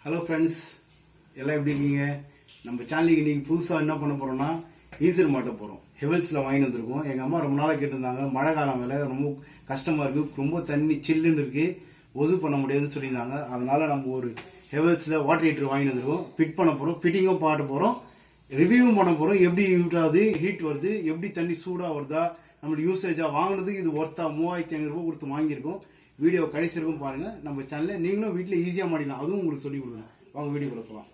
Hello friends, எல்லாம் எப்படி இருக்கீங்க? நம்ம சேனலுக்கு இன்றைக்கி புதுசாக என்ன பண்ண போகிறோம்னா ஈசர் மாட்ட போகிறோம். ஹெவல்ஸில் வாங்கிட்டு வந்திருக்கோம். எங்கள் அம்மா ரொம்ப நாளாக கேட்டிருந்தாங்க. மழை காலம் வேலை ரொம்ப கஷ்டமாக இருக்குது, ரொம்ப தண்ணி சில்லுன்னு இருக்குது, ஒசு பண்ண முடியாதுன்னு சொல்லியிருந்தாங்க. அதனால் நம்ம ஒரு ஹெவல்ஸில் வாட்டர் ஹீட்டர் வாங்கிட்டு வந்திருக்கோம். ஃபிட் பண்ண போகிறோம், ஃபிட்டிங்கும் பாட்ட போகிறோம், ரிவ்யூவும் பண்ண போகிறோம். எப்படி ஹீட் ஆகுது, ஹீட் வருது, எப்படி தண்ணி சூடாக வருதா, நம்மளுக்கு யூசேஜாக வாங்கினதுக்கு இது ஒர்த்தா 3500 கொடுத்து வாங்கியிருக்கோம். வீடியோ கடைசி இருக்கும் பாருங்கள். நம்ம சேனலில் நீங்களும் வீட்டில் ஈஸியாக மாட்டிக்கலாம், அதுவும் உங்களுக்கு சொல்லிக் கொடுக்குறேன். வாங்க வீடியோ கொடுக்கலாம்.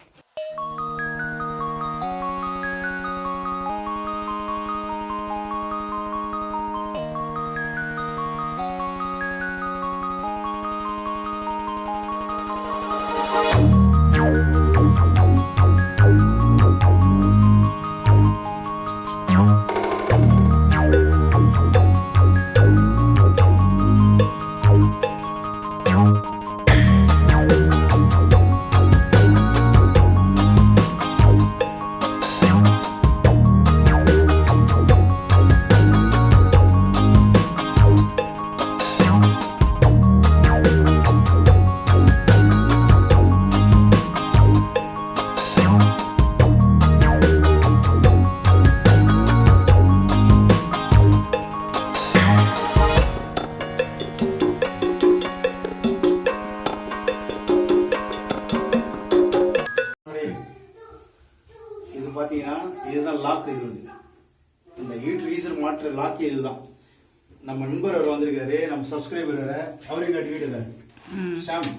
இது பார்த்தீங்கன்னா இதுதான் லாக். இது இந்த ஹீட்டர் ஈசர் மாற்ற லாக் இதுதான். நம்ம நண்பர் அவர் வந்திருக்காரு, நம்ம சப்ஸ்கிரைபர் வேற, அவரையும் கட்டி வீட்டுல ஷாம்.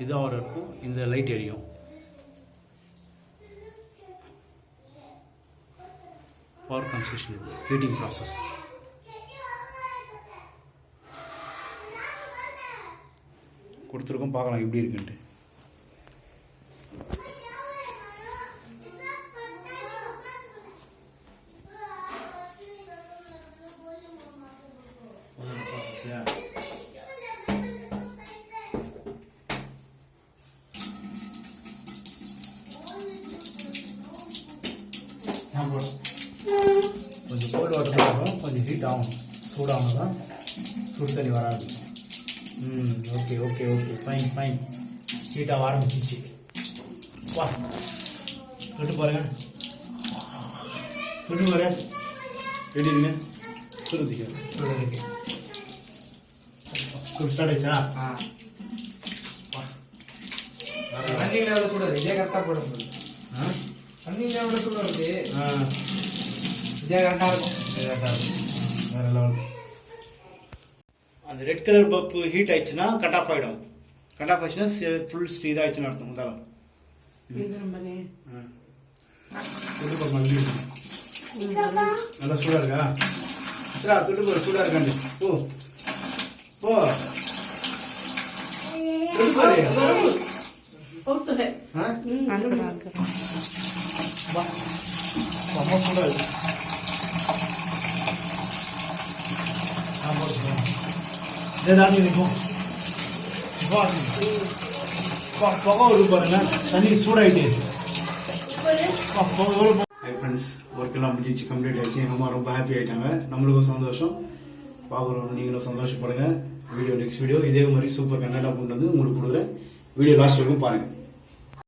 இது ஆன் இருக்கும், இந்த லைட் எரியும். பவர் கன்செஷன், இது ஹீட்டிங் ப்ராசஸ். கொடுத்துருக்கோம், பார்க்கலாம் எப்படி இருக்குன்ட்டு. கொஞ்சம் கோல்டு வாட்டர் போட்டோம், கொஞ்சம் ஹீட் ஆகும், சூடாகணும் தான், சுடு தண்ணி வராது. Okay okay okay, fine fine. ஹீட்டாக ஆரம்பிச்சிச்சு. வா தொட்டு பாருங்க, தொட்டு பாரு. எப்படி இருக்குங்க? சுடுதிக்க சுடுதிக்க சுடு ஸ்டார்ட் ஆயிடுச்சா? தண்ணியில் விடக்கூடாது, இதே கரெக்டாக போடக்கூடாது. தண்ணியில் விடக்கூடாது, இதே கரெக்டாக இருக்கும். வேற லெவல். அந்த ரெட் கலர் பல்ப் ஹீட் ஆயிடுச்சுன்னா கட் ஆஃப் ஆகிடும். கட் ஆஃப் ஆயிடுச்சுன்னா ஃபுல் இதாக ஆயிடுச்சுன்னு அர்த்தம். தரம் நல்லா சூடாக இருக்கா? சரா தொட்டு போகிற சூடாக இருக்காண்டு. ஓ ஓ ரொம்ப சூடாக இருக்கு. புகை ஒரு பாருங்க, தண்ணி சூடாயிட்டு. ஹை ஃப்ரெண்ட்ஸ், ஒர்க் எல்லாம் முடிஞ்சிச்சு, கம்ப்ளீட் ஆயிடுச்சு. எங்கள் அம்மா ரொம்ப ஹாப்பி ஆகிட்டாங்க, நம்மளுக்கும் சந்தோஷம், பார்க்குறோம், நீங்களும் சந்தோஷப்படுங்க. வீடியோ நெக்ஸ்ட் வீடியோ இதே மாதிரி சூப்பர் கண்டென்ட்டாக கொண்டு வந்து உங்களுக்கு கொடுக்குறேன். வீடியோ லாஸ்ட் வரைக்கும் பாருங்கள்.